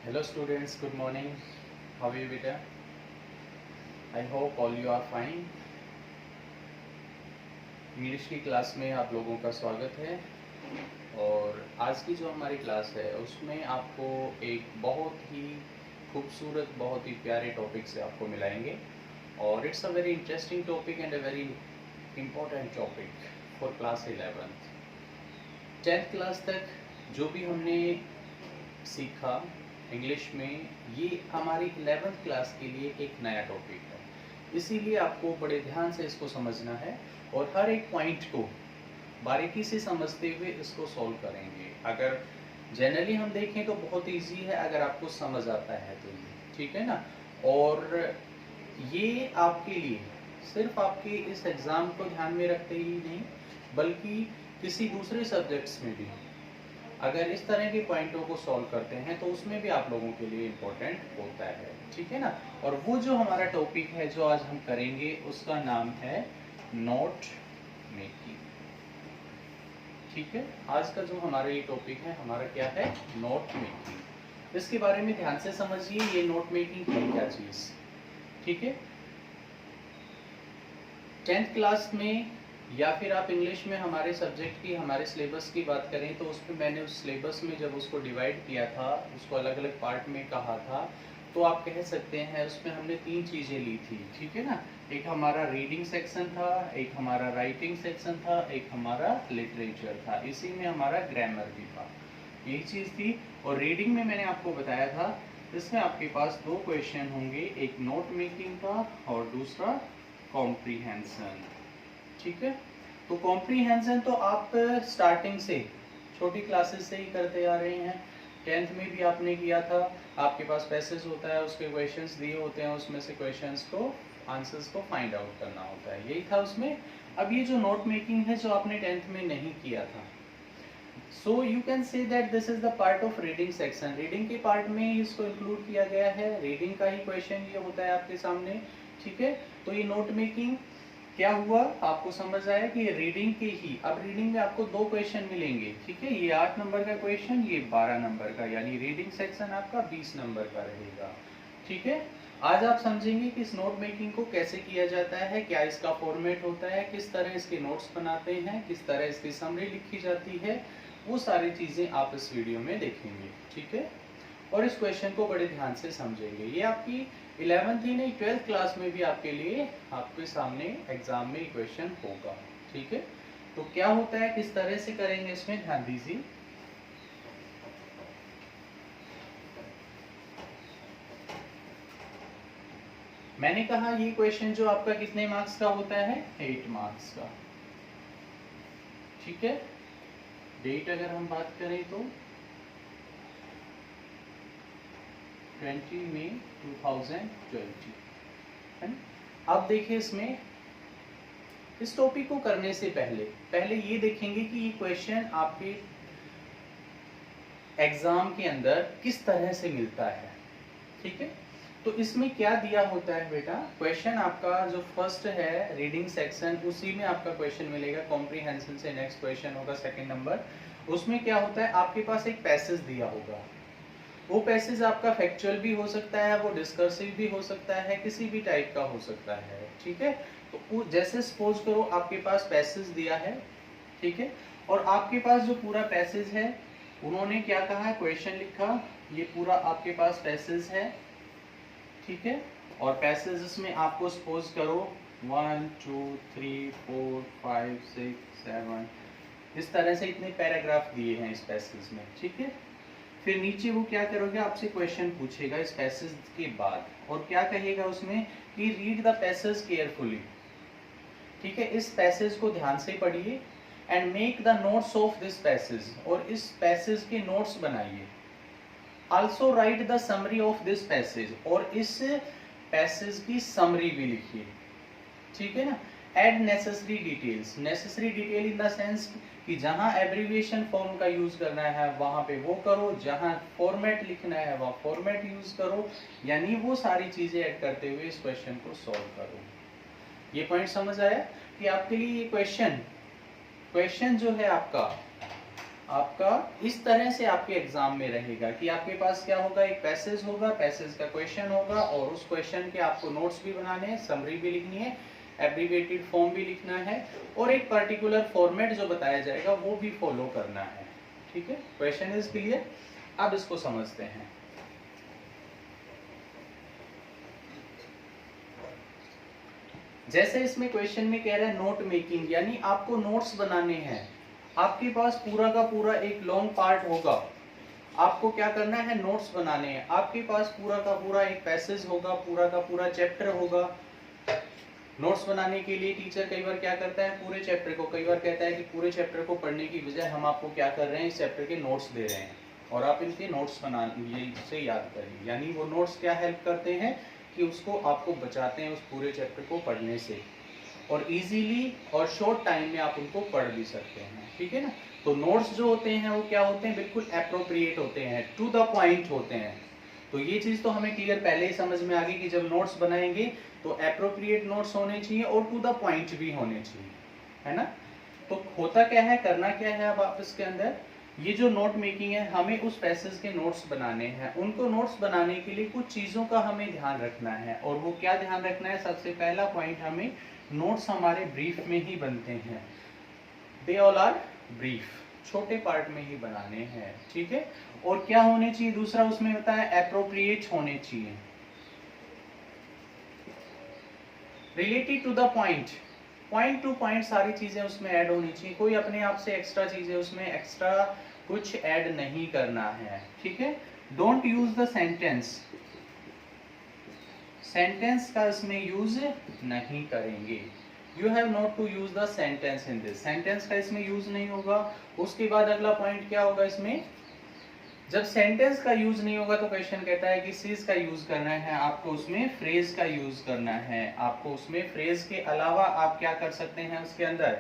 Hello students, good morning. How are you beta? I hope all you are fine. English की class में आप लोगों का स्वागत है और आज की जो हमारी क्लास है उसमें आपको एक बहुत ही खूबसूरत, बहुत ही प्यारे टॉपिक से आपको मिलाएंगे और it's a very interesting topic and a very important topic for class 11th 10th class तक जो भी हमने सीखा इंग्लिश में, ये हमारी 11th क्लास के लिए एक नया टॉपिक है, इसीलिए आपको बड़े ध्यान से इसको समझना है और हर एक पॉइंट को बारीकी से समझते हुए इसको सॉल्व करेंगे। अगर जनरली हम देखें तो बहुत इजी है, अगर आपको समझ आता है तो ये ठीक है ना। और ये आपके लिए सिर्फ आपके इस एग्ज़ाम को ध्यान में रखते ही नहीं, बल्कि किसी दूसरे सब्जेक्ट्स में भी अगर इस तरह के पॉइंटों को सॉल्व करते हैं तो उसमें भी आप लोगों के लिए इम्पोर्टेंट होता है, ठीक है ना। और वो जो हमारा टॉपिक है जो आज हम करेंगे उसका नाम है नोट मेकिंग, ठीक है। आज का जो हमारा ये टॉपिक है हमारा क्या है, नोट मेकिंग। इसके बारे में ध्यान से समझिए, ये नोट मेकिंग है क्या चीज़, ठीक है। 10th क्लास में या फिर आप इंग्लिश में हमारे सब्जेक्ट की, हमारे सिलेबस की बात करें तो उस पर मैंने उस सिलेबस में जब उसको डिवाइड किया था, उसको अलग अलग पार्ट में कहा था, तो आप कह सकते हैं उसमें हमने 3 चीज़ें ली थी, ठीक है ना। एक हमारा रीडिंग सेक्शन था, एक हमारा राइटिंग सेक्शन था, एक हमारा लिटरेचर था, इसी में हमारा ग्रामर भी था, यही चीज़ थी। और रीडिंग में मैंने आपको बताया था इसमें आपके पास 2 क्वेश्चन होंगे, एक नोट मेकिंग का और दूसरा कॉम्प्रीहेंशन, ठीक है। तो कॉम्प्रीहेंशन तो आप स्टार्टिंग से छोटी क्लासेस से ही करते आ रहे हैं, 10th में भी आपने किया था। आपके पास पैसेज होता है, उसके क्वेश्चंस दिए होते हैं, उसमें से क्वेश्चंस को, आंसर्स को फाइंड आउट करना होता है, यही था उसमें। अब ये जो नोट मेकिंग है जो आपने 10th में नहीं किया था, so you can say that this is the part of reading section. Reading के पार्ट में इसको इंक्लूड किया गया है, रीडिंग का ही क्वेश्चन ये होता है आपके सामने, ठीक है। तो ये नोट मेकिंग क्या हुआ, आपको समझ आया कि रीडिंग के ही, अब रीडिंग में आपको 2 क्वेश्चन मिलेंगे, ठीक है। ये 8 नंबर का क्वेश्चन, ये 12 नंबर का, यानी रीडिंग सेक्शन आपका 20 नंबर का रहेगा, ठीक है। आज आप समझेंगे कि इस नोट मेकिंग को कैसे किया जाता है, क्या इसका फॉर्मेट होता है, किस तरह इसके नोट्स बनाते हैं, किस तरह इसकी समरी लिखी जाती है, वो सारी चीज़ें आप इस वीडियो में देखेंगे, ठीक है। और इस क्वेश्चन को बड़े ध्यान से समझेंगे। ये आपकी 11th ही नहीं 12th क्लास में भी आपके लिए, आपके सामने एग्जाम में क्वेश्चन होगा, ठीक है। तो क्या होता है, किस तरह से करेंगे, इसमें ध्यान दीजिए। मैंने कहा ये क्वेश्चन जो आपका कितने मार्क्स का होता है, 8 मार्क्स का, ठीक है। डेट अगर हम बात करें तो 20 मई 2020 है ना। अब देखिए इसमें इस टॉपिक को करने से पहले ये देखेंगे कि ये क्वेश्चन आपके एग्जाम के अंदर किस तरह से मिलता है, ठीक है। तो इसमें क्या दिया होता है बेटा, क्वेश्चन आपका जो फर्स्ट है रीडिंग सेक्शन, उसी में आपका क्वेश्चन मिलेगा। कॉम्प्रीहेंशन से नेक्स्ट क्वेश्चन होगा 2nd नंबर, उसमें क्या होता है, आपके पास एक पैसेज दिया होगा। वो पैसेज आपका फैक्चुअल भी हो सकता है, वो डिस्कर्सिव भी हो सकता है, किसी भी टाइप का हो सकता है, ठीक है। तो जैसे सपोज करो आपके पास पैसेज दिया है, ठीक है, और आपके पास जो पूरा पैसेज है, उन्होंने क्या कहा, क्वेश्चन लिखा, ये पूरा आपके पास पैसेज है, ठीक है। और पैसेज में आपको सपोज करो 1 2 3 4 5 6 7 इस तरह से इतने पैराग्राफ दिए हैं इस पैसेज में, ठीक है। फिर नीचे वो क्या करोगे, आपसे क्वेश्चन पूछेगा इस पैसेज के बाद, और क्या कहेगा उसमें कि रीड द पैसेज केयरफुली, ठीक है। इस पैसेज को ध्यान से पढ़िए and make the notes of this passage, और इस पैसेज के नोट्स बनाइए। Also right the summary of this passage, और इस पैसेज की समरी भी लिखिए, ठीक है ना। Add necessary details, necessary detail in the sense कि जहां एब्रीविएशन फॉर्म का यूज करना है वहां पे वो करो, जहां फॉर्मेट लिखना है वहां फॉर्मेट यूज करो, यानी वो सारी चीजें ऐड करते हुए इस क्वेश्चन को सॉल्व करो। ये पॉइंट समझ आया कि आपके लिए ये क्वेश्चन जो है आपका आपका इस तरह से आपके एग्जाम में रहेगा कि आपके पास क्या होगा, एक पैसेज होगा, पैसेज का क्वेश्चन होगा और उस क्वेश्चन के आपको नोट्स भी बनाने हैं, समरी भी लिखनी है, एब्रीविएटेड फॉर्म भी लिखना है और एक पर्टिकुलर फॉर्मेट जो बताया जाएगा वो भी फॉलो करना है। ठीक है, क्वेश्चन इज क्लियर। अब इसको समझते हैं। जैसे इसमें क्वेश्चन में कह रहा है नोट मेकिंग, यानी आपको नोट्स बनाने हैं। आपके पास पूरा का पूरा एक लॉन्ग पार्ट होगा, आपको क्या करना है, नोट्स बनाने हैं। आपके पास पूरा का पूरा एक पैसेज होगा, पूरा का पूरा चैप्टर होगा। नोट्स बनाने के लिए टीचर कई बार क्या करता है, पूरे चैप्टर को, कई बार कहता है कि पूरे चैप्टर को पढ़ने की बजाय हम आपको क्या कर रहे हैं, इस चैप्टर के नोट्स दे रहे हैं और आप इनके नोट्स बना से याद करिए। यानी वो नोट्स क्या हेल्प करते हैं कि उसको आपको बचाते हैं उस पूरे चैप्टर को पढ़ने से और इजीली और शॉर्ट टाइम में आप उनको पढ़ भी सकते हैं। ठीक है ना। तो नोट्स जो होते हैं वो क्या होते हैं, बिल्कुल एप्रोप्रिएट होते हैं, टू द पॉइंट होते हैं। तो ये चीज तो हमें क्लियर पहले ही समझ में आ गई कि जब नोट्स बनाएंगे तो एप्रोप्रिएट नोट्स होने चाहिए और टू द पॉइंट भी होने चाहिए, है ना। तो होता क्या है, करना क्या है, अब आप इसके अंदर ये जो नोट मेकिंग है, हमें उस पैसेज के नोट्स बनाने हैं। उनको नोट्स बनाने के लिए कुछ चीजों का हमें ध्यान रखना है और वो क्या ध्यान रखना है, सबसे पहला पॉइंट, हमें नोट्स हमारे ब्रीफ में ही बनते हैं। दे ऑल आर ब्रीफ, छोटे पार्ट में ही बनाने हैं। ठीक है। और क्या होने चाहिए, दूसरा उसमें होता है एप्रोप्रिएट होने चाहिए, related to the point, point to point सारी चीजें उसमें ऐड होनी चाहिए। कोई अपने आप से एक्स्ट्रा चीजें उसमें एक्स्ट्रा कुछ ऐड नहीं करना है। ठीक है। Don't use the sentence, sentence का इसमें यूज नहीं करेंगे। You have not to use the sentence in this, sentence का इसमें यूज नहीं होगा। उसके बाद अगला पॉइंट क्या होगा, इसमें जब सेंटेंस का यूज नहीं होगा तो क्वेश्चन कहता है कि सीज का यूज करना है, आपको उसमें फ्रेज का यूज करना है। आपको उसमें फ्रेज के अलावा आप क्या कर सकते हैं, उसके अंदर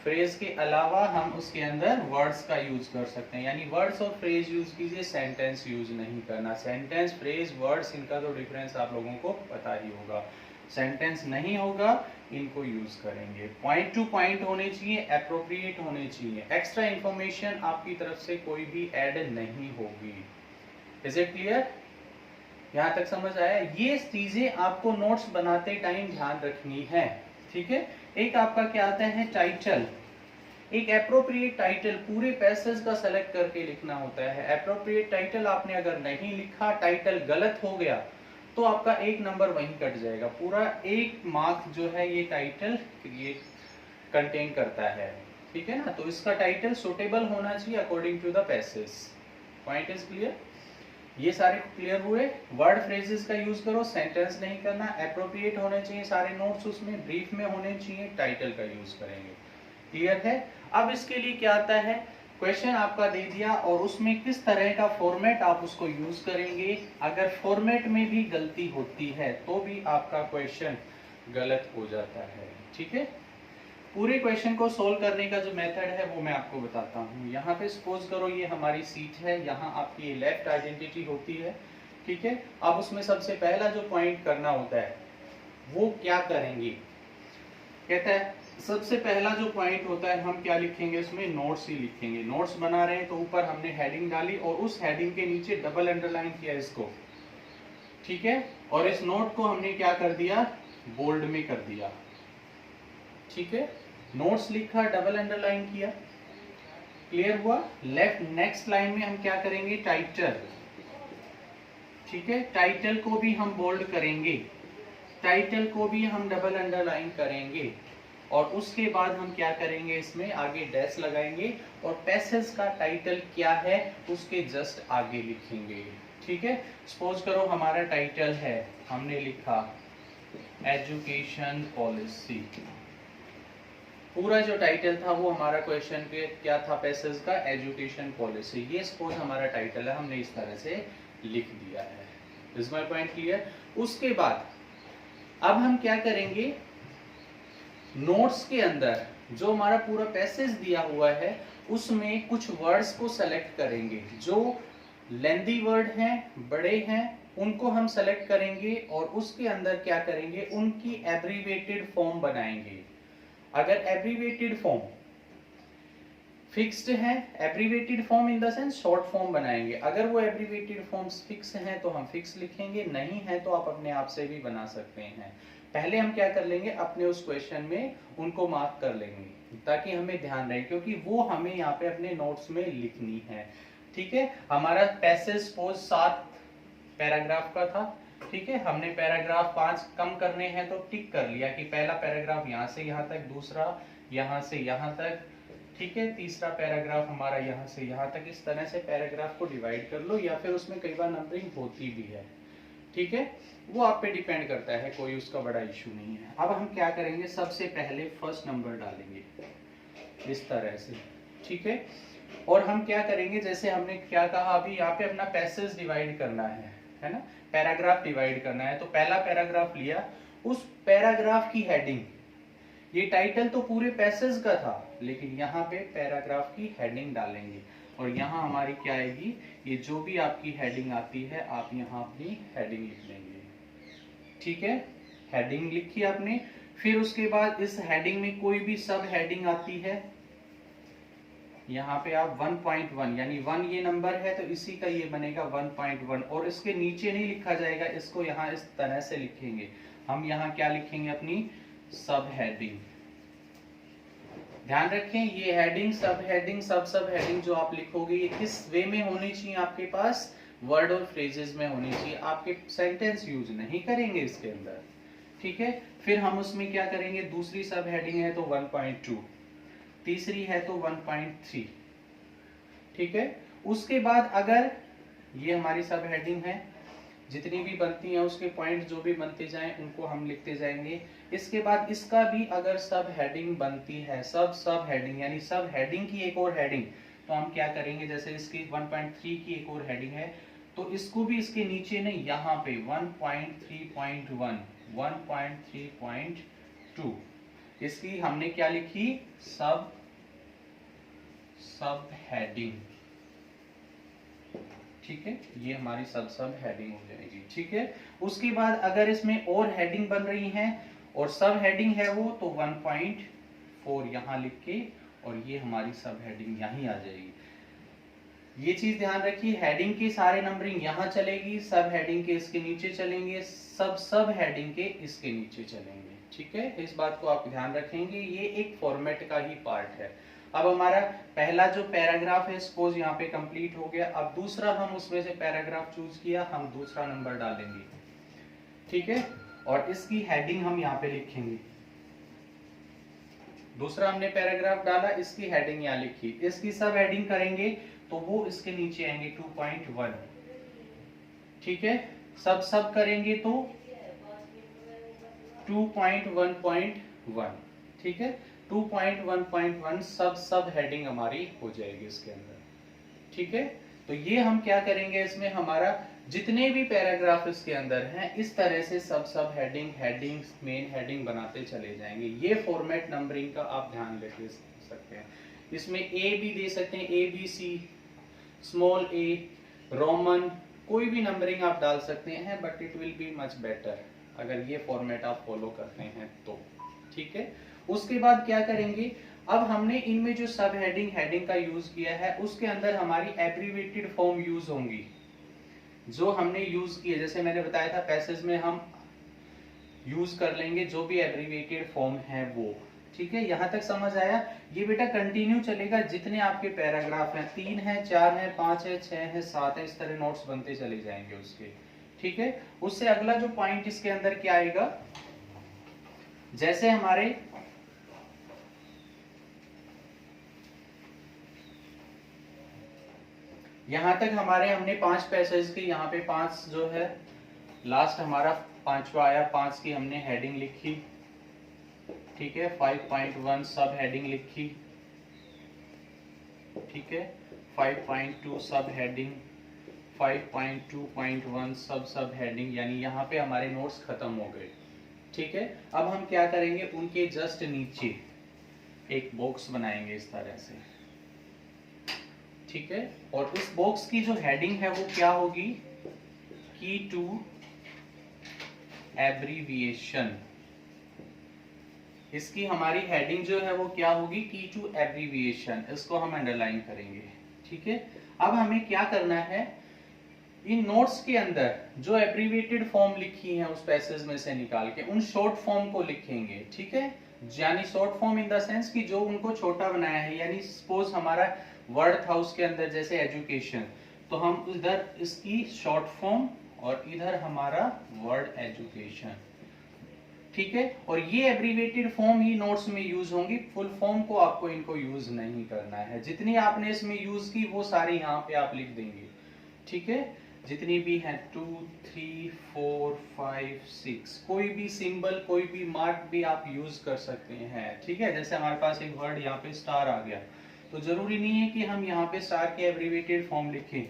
फ्रेज के अलावा हम उसके अंदर वर्ड्स का यूज कर सकते हैं। यानी वर्ड्स और फ्रेज यूज कीजिए, सेंटेंस यूज नहीं करना। सेंटेंस, फ्रेज, वर्ड्स, इनका तो डिफरेंस आप लोगों को पता ही होगा। सेंटेंस नहीं होगा, इनको यूज करेंगे। पॉइंट टू पॉइंट होने चाहिए, एप्रोप्रिएट होने चाहिए। एक्स्ट्रा इंफॉर्मेशन आपकी तरफ से कोई भी ऐड नहीं होगी। Is it clear? यहाँ तक समझ आया? ये चीजें आपको नोट्स बनाते टाइम ध्यान रखनी है। ठीक है। एक आपका क्या आता है, टाइटल। एक एप्रोप्रिएट टाइटल पूरे पैसेज का सेलेक्ट करके लिखना होता है। एप्रोप्रिएट टाइटल आपने अगर नहीं लिखा, टाइटल गलत हो गया तो आपका एक नंबर वहीं कट जाएगा। पूरा एक मार्क जो है ये टाइटल ये कंटेन करता है। ठीक है ना। तो इसका टाइटल सुटेबल होना चाहिए according to the passage. Point is clear? ये सारे क्लियर हुए। वर्ड फ्रेजेस का यूज करो, सेंटेंस नहीं करना, एप्रोप्रिएट होने चाहिए सारे नोट्स, उसमें ब्रीफ में होने चाहिए, टाइटल का यूज करेंगे। क्लियर है? अब इसके लिए क्या आता है, क्वेश्चन आपका दे दिया और उसमें किस तरह का फॉर्मेट आप उसको यूज करेंगे। अगर फॉर्मेट में भी गलती होती है तो भी आपका क्वेश्चन गलत हो जाता है। ठीक है। पूरे क्वेश्चन को सोल्व करने का जो मेथड है वो मैं आपको बताता हूँ। यहाँ पे सपोज करो ये हमारी सीट है, यहाँ आपकी लेफ्ट आइडेंटिटी होती है। ठीक है। अब उसमें सबसे पहला जो पॉइंट करना होता है वो क्या करेंगे, कहता है सबसे पहला जो पॉइंट होता है हम क्या लिखेंगे, उसमें नोट्स ही लिखेंगे। नोट्स बना रहे हैं तो ऊपर हमने हेडिंग डाली और उस हेडिंग के नीचे डबल अंडरलाइन किया इसको। ठीक है। और इस नोट को हमने क्या कर दिया, बोल्ड में कर दिया। ठीक है। नोट्स लिखा, डबल अंडरलाइन किया। क्लियर हुआ? लेफ्ट नेक्स्ट लाइन में हम क्या करेंगे, टाइटल। ठीक है। टाइटल को भी हम बोल्ड करेंगे, टाइटल को भी हम डबल अंडरलाइन करेंगे और उसके बाद हम क्या करेंगे, इसमें आगे डैश लगाएंगे और पैसेज का टाइटल क्या है उसके जस्ट आगे लिखेंगे। ठीक है। सपोज करो हमारा टाइटल है, हमने लिखा एजुकेशन पॉलिसी। पूरा जो टाइटल था वो हमारा क्वेश्चन के क्या था, पैसेज का एजुकेशन पॉलिसी। ये सपोज हमारा टाइटल है, हमने इस तरह से लिख दिया है। Is my point clear? उसके बाद अब हम क्या करेंगे, नोट्स के अंदर जो हमारा पूरा पैसेज दिया हुआ है उसमें कुछ वर्ड्स को सेलेक्ट करेंगे। जो लेंथी वर्ड हैं, बड़े हैं, उनको हम सेलेक्ट करेंगे और उसके अंदर क्या करेंगे, उनकी एब्रीवेटेड फॉर्म बनाएंगे। अगर एब्रीवेटेड फॉर्म फिक्स्ड है, abbreviated form in the sense short form बनाएंगे। अगर वो एब्रीवेटेड फॉर्म्स फिक्स हैं तो हम फिक्स लिखेंगे, नहीं है तो आप अपने आप से भी बना सकते हैं। पहले हम क्या कर लेंगे, अपने उस क्वेश्चन में उनको मार्क कर लेंगे ताकि हमें ध्यान रहे, क्योंकि वो हमें यहाँ पे अपने नोट्स में लिखनी है। ठीक है, हमारा पैसेज सपोज 7 पैराग्राफ का था। ठीक है, हमने पैराग्राफ 5 कम करने हैं तो टिक कर लिया कि पहला पैराग्राफ यहाँ से यहाँ तक, दूसरा यहाँ से यहाँ तक, ठीक है, तीसरा पैराग्राफ हमारा यहाँ से यहाँ तक। इस तरह से पैराग्राफ को डिवाइड कर लो, या फिर उसमें कई बार नंबरिंग होती भी है। ठीक है, वो आप पे डिपेंड करता है, कोई उसका बड़ा इशू नहीं है। अब हम क्या करेंगे, सबसे पहले फर्स्ट नंबर डालेंगे इस तरह से। ठीक है, और हम क्या करेंगे, जैसे हमने क्या कहा अभी, यहाँ पे अपना पैसेज डिवाइड करना है ना, पैराग्राफ डिवाइड करना है। तो पहला पैराग्राफ लिया, उस पैराग्राफ की हेडिंग, ये टाइटल तो पूरे पैसेज का था, लेकिन यहाँ पे पैराग्राफ की हेडिंग डालेंगे। और यहाँ हमारी क्या आएगी, ये जो भी आपकी हेडिंग आती है आप यहाँ अपनी हेडिंग लिख लेंगे। ठीक है, हेडिंग लिखी आपने। फिर उसके बाद इस हेडिंग में कोई भी सब हेडिंग आती है, यहाँ पे आप 1.1 यानी 1 ये नंबर है तो इसी का ये बनेगा 1.1, और इसके नीचे नहीं लिखा जाएगा, इसको यहाँ इस तरह से लिखेंगे। हम यहाँ क्या लिखेंगे, अपनी सब हेडिंग। ध्यान रखें, ये हेडिंग, सब हेडिंग, सब हेडिंग जो आप लिखोगे ये किस वे में होनी चाहिए, आपके पास वर्ड और फ्रेजेस में होनी चाहिए। आपके सेंटेंस यूज नहीं करेंगे इसके अंदर। ठीक है, फिर हम उसमें क्या करेंगे, दूसरी सब हेडिंग है तो 1.2, तीसरी है तो 1.3। ठीक है, उसके बाद अगर ये हमारी सब हेडिंग है, जितनी भी बनती हैं उसके पॉइंट जो भी बनते जाएं उनको हम लिखते जाएंगे। इसके बाद इसका भी अगर सब हेडिंग बनती है, सब हेडिंग यानी सब हेडिंग की एक और हेडिंग, तो हम क्या करेंगे, जैसे इसकी 1.3 की एक और हेडिंग है तो इसको भी इसके नीचे नहीं, यहाँ पे 1.3.1, 1.3.2 इसकी हमने क्या लिखी, सब हेडिंग। ठीक है, ये हमारी सब हेडिंग हो जाएगी। ठीक है, उसके बाद अगर इसमें और हेडिंग बन रही हैं और सब हेडिंग है वो, तो 1.4 यहाँ लिख के, और ये हमारी सब हेडिंग यहीं आ जाएगी। ये चीज ध्यान रखिए, हेडिंग के सारे नंबरिंग यहाँ चलेगी, सब हेडिंग के इसके नीचे चलेंगे, सब हेडिंग के इसके नीचे चलेंगे। ठीक है, इस बात को आप ध्यान रखेंगे, ये एक फॉर्मेट का ही पार्ट है। अब हमारा पहला जो पैराग्राफ है सपोज यहाँ पे कंप्लीट हो गया। अब दूसरा हम उसमें से पैराग्राफ चूज किया, हम दूसरा नंबर डालेंगे। ठीक है, और इसकी हेडिंग हम यहाँ पे लिखेंगे। दूसरा हमने पैराग्राफ डाला, इसकी हेडिंग यहाँ लिखी, इसकी सब हेडिंग करेंगे तो वो इसके नीचे आएंगे 2.1। ठीक है, सब करेंगे तो 2.1.1। ठीक है, 2.1.1 सब हेडिंग हमारी हो जाएगी इसके अंदर। ठीक है, तो ये हम क्या करेंगे, इसमें हमारा जितने भी पैराग्राफ इसके अंदर हैं इस तरह से सब हेडिंग मेन हेडिंग बनाते चले जाएंगे। ये फॉर्मेट नंबरिंग का आप ध्यान रख सकते हैं। इसमें ए भी दे सकते हैं, ABC, स्मॉल ए, रोमन, कोई भी नंबरिंग आप डाल सकते हैं, but it will be much better अगर ये फॉर्मेट आप फॉलो करते हैं तो। ठीक है, उसके बाद क्या करेंगे, अब हमने इनमें जो सब हेडिंग का यूज किया है उसके अंदर हमारी एब्रीवेटेड फॉर्म यूज होंगी जो हमने यूज की है। जैसे मैंने बताया था पैसेज में हम यूज कर लेंगे जो भी एब्रीवेटेड फॉर्म है वो। ठीक है, यहां तक समझ आया। ये बेटा कंटिन्यू चलेगा, जितने आपके पैराग्राफ हैं, 3 है, 4 है, 5 है, 6 है, 7 है, इस तरह नोट्स बनते चले जाएंगे उसके। ठीक है, उससे अगला जो पॉइंट इसके अंदर क्या आएगा, जैसे हमारे यहां तक हमने 5 पैसेज की, यहाँ पे 5 जो है लास्ट हमारा 5वां आया, 5 की हमने हेडिंग लिखी। ठीक है, 5.1 सब हेडिंग लिखी। ठीक है, 5.2 सब हेडिंग, 5.2.1 सब हेडिंग, यानी यहाँ पे हमारे नोट्स खत्म हो गए। ठीक है, अब हम क्या करेंगे, उनके जस्ट नीचे एक बॉक्स बनाएंगे इस तरह से। ठीक है, और इस बॉक्स की जो हेडिंग है वो क्या होगी, की टू एब्रीविएशन। इसकी हमारी हेडिंग जो है वो क्या होगी, की टू एब्रीविएशन, इसको हम अंडरलाइन करेंगे। ठीक है, अब हमें क्या करना है, इन नोट्स के अंदर जो एब्रीविएटेड फॉर्म लिखी है उस पैसेज में से निकाल के उन शॉर्ट फॉर्म को लिखेंगे। ठीक है, यानी short form in the sense कि जो उनको छोटा बनाया है, यानी सपोज हमारा वर्ड था उसके अंदर जैसे एजुकेशन, तो हम इधर इसकी शॉर्ट फॉर्म और इधर हमारा वर्ड एजुकेशन। ठीक है, और ये एब्रीविएटेड फॉर्म ही नोट्स में यूज होंगी, फुल फॉर्म को आपको इनको यूज नहीं करना है। जितनी आपने इसमें यूज की वो सारी यहाँ पे आप लिख देंगे। ठीक है, जितनी भी हैं 2 3 4 5 6, कोई भी सिंबल कोई भी मार्क भी आप यूज कर सकते हैं। ठीक है, जैसे हमारे पास एक वर्ड यहाँ पे स्टार आ गया, तो जरूरी नहीं है कि हम यहाँ पे स्टार के एब्रीविएटेड फॉर्म लिखें,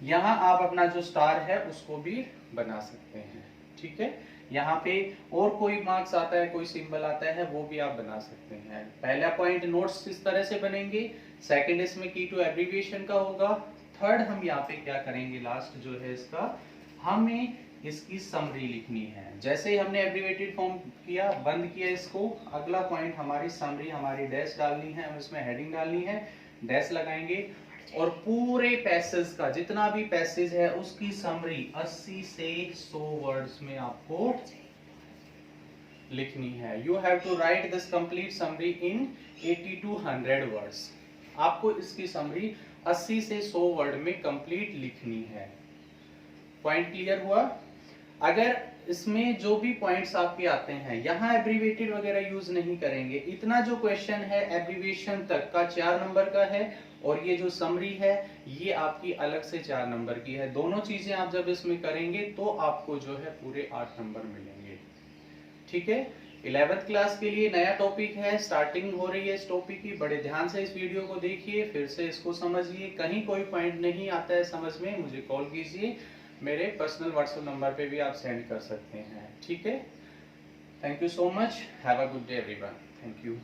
यहाँ आप अपना जो स्टार है उसको भी बना सकते हैं। ठीक है, यहाँ पे और कोई मार्क्स आता है, कोई सिंबल आता है, वो भी आप बना सकते हैं। पहला पॉइंट नोट्स इस तरह से बनेंगे, सेकंड इसमें की टू एब्रीविएशन का होगा, थर्ड हम यहाँ पे क्या करेंगे, लास्ट जो है इसका हमें इसकी समरी लिखनी है। जैसे ही हमने एब्रीविएटेड फॉर्म किया, बंद किया इसको, अगला पॉइंट हमारी समरी, हमारी डैश डालनी है, हम इसमें हेडिंग डालनी है, डैश लगाएंगे और पूरे पैसेज का जितना भी पैसेज है उसकी समरी 80 से 100 वर्ड्स में आपको लिखनी है। You have to write this complete summary in 80 to 100 words. आपको इसकी समरी 80 से 100 वर्ड में कंप्लीट लिखनी है। पॉइंट क्लियर हुआ? अगर इसमें जो भी पॉइंट्स आपके आते हैं, यहाँ एब्रीविएटेड वगैरह यूज नहीं करेंगे। इतना जो क्वेश्चन है एब्रीविएशन तक का 4 नंबर का है, और ये जो समरी है ये आपकी अलग से 4 नंबर की है। दोनों चीजें आप जब इसमें करेंगे तो आपको जो है पूरे 8 नंबर मिलेंगे। ठीक है, 11th क्लास के लिए नया टॉपिक है, स्टार्टिंग हो रही है इस टॉपिक की। बड़े ध्यान से इस वीडियो को देखिए, फिर से इसको समझिए। कहीं कोई पॉइंट नहीं आता है समझ में, मुझे कॉल कीजिए, मेरे पर्सनल व्हाट्सएप नंबर पे भी आप सेंड कर सकते हैं। ठीक है, thank you so much, have a good day everyone, thank you.